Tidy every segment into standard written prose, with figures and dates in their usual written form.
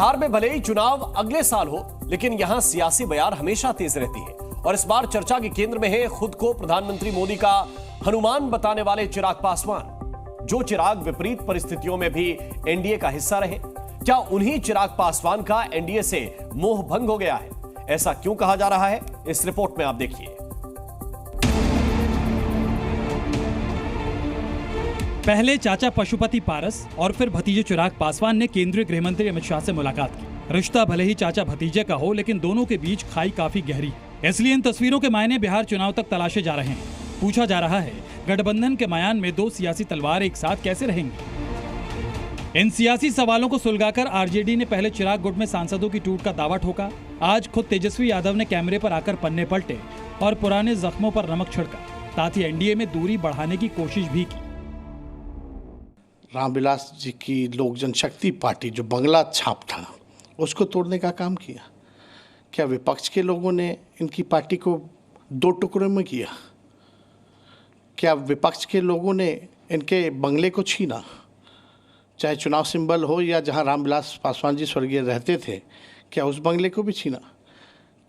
बिहार में भले ही चुनाव अगले साल हो, लेकिन यहां सियासी बयार हमेशा तेज रहती है और इस बार चर्चा के केंद्र में है खुद को प्रधानमंत्री मोदी का हनुमान बताने वाले चिराग पासवान। जो चिराग विपरीत परिस्थितियों में भी एनडीए का हिस्सा रहे। क्या उन्हीं चिराग पासवान का एनडीए से मोह भंग हो गया है? ऐसा क्यों कहा जा रहा है, इस रिपोर्ट में आप देखिए। पहले चाचा पशुपति पारस और फिर भतीजे चिराग पासवान ने केंद्रीय गृह मंत्री अमित शाह से मुलाकात की। रिश्ता भले ही चाचा भतीजे का हो, लेकिन दोनों के बीच खाई काफी गहरी है। इसलिए इन तस्वीरों के मायने बिहार चुनाव तक तलाशे जा रहे हैं। पूछा जा रहा है, गठबंधन के मयान में दो सियासी तलवार एक साथ कैसे रहेंगी? इन सियासी सवालों को सुलगाकर आरजेडी ने पहले चिराग गुट में सांसदों की टूट का दावा ठोका। आज खुद तेजस्वी यादव ने कैमरे पर आकर पन्ने पलटे और पुराने जख्मों पर नमक छिड़का, साथ ही एनडीए में दूरी बढ़ाने की कोशिश भी की। रामविलास जी की लोक जनशक्ति पार्टी जो बंगला छाप था, उसको तोड़ने का काम किया। क्या विपक्ष के लोगों ने इनकी पार्टी को दो टुकड़ों में किया? क्या विपक्ष के लोगों ने इनके बंगले को छीना? चाहे चुनाव सिंबल हो या जहां रामविलास पासवान जी स्वर्गीय रहते थे, क्या उस बंगले को भी छीना?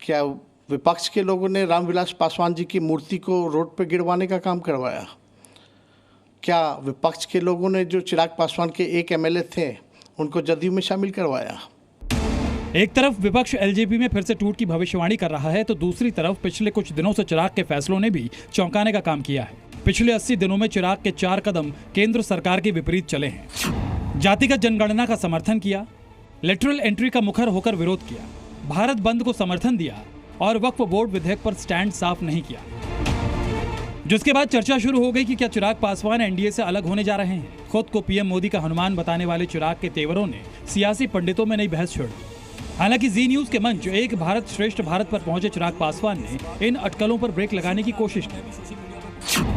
क्या विपक्ष के लोगों ने रामविलास पासवान जी की मूर्ति को रोड पर गिरवाने का काम करवाया? क्या विपक्ष के लोगों ने जो चिराग पासवान के एक एमएलए थे, उनको जदयू में शामिल करवाया? एक तरफ विपक्ष एलजेपी में फिर से टूट की भविष्यवाणी कर रहा है, तो दूसरी तरफ पिछले कुछ दिनों से चिराग के फैसलों ने भी चौंकाने का काम किया है। पिछले 80 दिनों में चिराग के 4 कदम केंद्र सरकार के विपरीत चले हैं। जातिगत जनगणना का समर्थन किया, लेटरल एंट्री का मुखर होकर विरोध किया, भारत बंद को समर्थन दिया और वक्फ बोर्ड विधेयक पर स्टैंड साफ नहीं किया। जिसके बाद चर्चा शुरू हो गई कि क्या चिराग पासवान एनडीए से अलग होने जा रहे हैं। खुद को पीएम मोदी का हनुमान बताने वाले चिराग के तेवरों ने सियासी पंडितों में नई बहस छेड़ दी। हालांकि जी न्यूज के मंच एक भारत श्रेष्ठ भारत पर पहुंचे चिराग पासवान ने इन अटकलों पर ब्रेक लगाने की कोशिश की।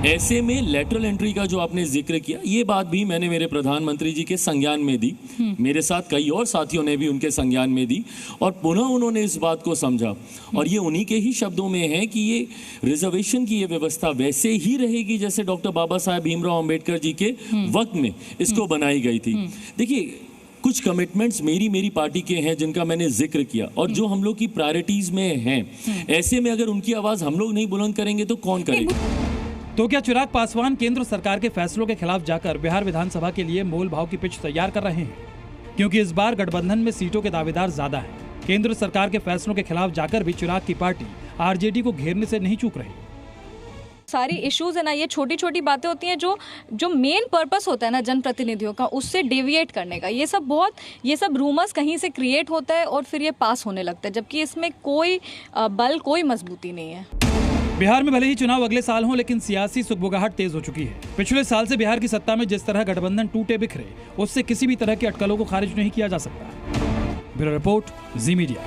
ऐसे में लेटरल एंट्री का जो आपने जिक्र किया, ये बात भी मैंने मेरे प्रधानमंत्री जी के संज्ञान में दी। मेरे साथ कई और साथियों ने भी उनके संज्ञान में दी और पुनः उन्होंने इस बात को समझा और ये उन्हीं के ही शब्दों में है कि ये रिजर्वेशन की ये व्यवस्था वैसे ही रहेगी जैसे डॉक्टर बाबा साहेब भीमराव अंबेडकर जी के वक्त में इसको बनाई गई थी। देखिए, कुछ कमिटमेंट्स मेरी पार्टी के हैं जिनका मैंने जिक्र किया और जो हम लोग की प्रायोरिटीज में हैं। ऐसे में अगर उनकी आवाज हम लोग नहीं बुलंद करेंगे तो कौन करेगा? तो क्या चिराग पासवान केंद्र सरकार के फैसलों के खिलाफ जाकर बिहार विधानसभा के लिए मोल भाव की पिच तैयार कर रहे हैं? क्योंकि इस बार गठबंधन में सीटों के दावेदार ज्यादा हैं। केंद्र सरकार के फैसलों के खिलाफ जाकर भी चिराग की पार्टी आरजेडी को घेरने से नहीं चूक रही। सारी इश्यूज है ना, ये छोटी छोटी बातें होती हैं जो मेन पर्पस होता है ना जनप्रतिनिधियों का, उससे डेविएट करने का। ये सब रूमर्स कहीं से क्रिएट होता है और फिर ये पास होने लगता है, जबकि इसमें कोई बल, कोई मजबूती नहीं है। बिहार में भले ही चुनाव अगले साल हो, लेकिन सियासी सुगबुगाहट तेज हो चुकी है। पिछले साल से बिहार की सत्ता में जिस तरह गठबंधन टूटे बिखरे, उससे किसी भी तरह की अटकलों को खारिज नहीं किया जा सकता। ब्यूरो रिपोर्ट, जी मीडिया।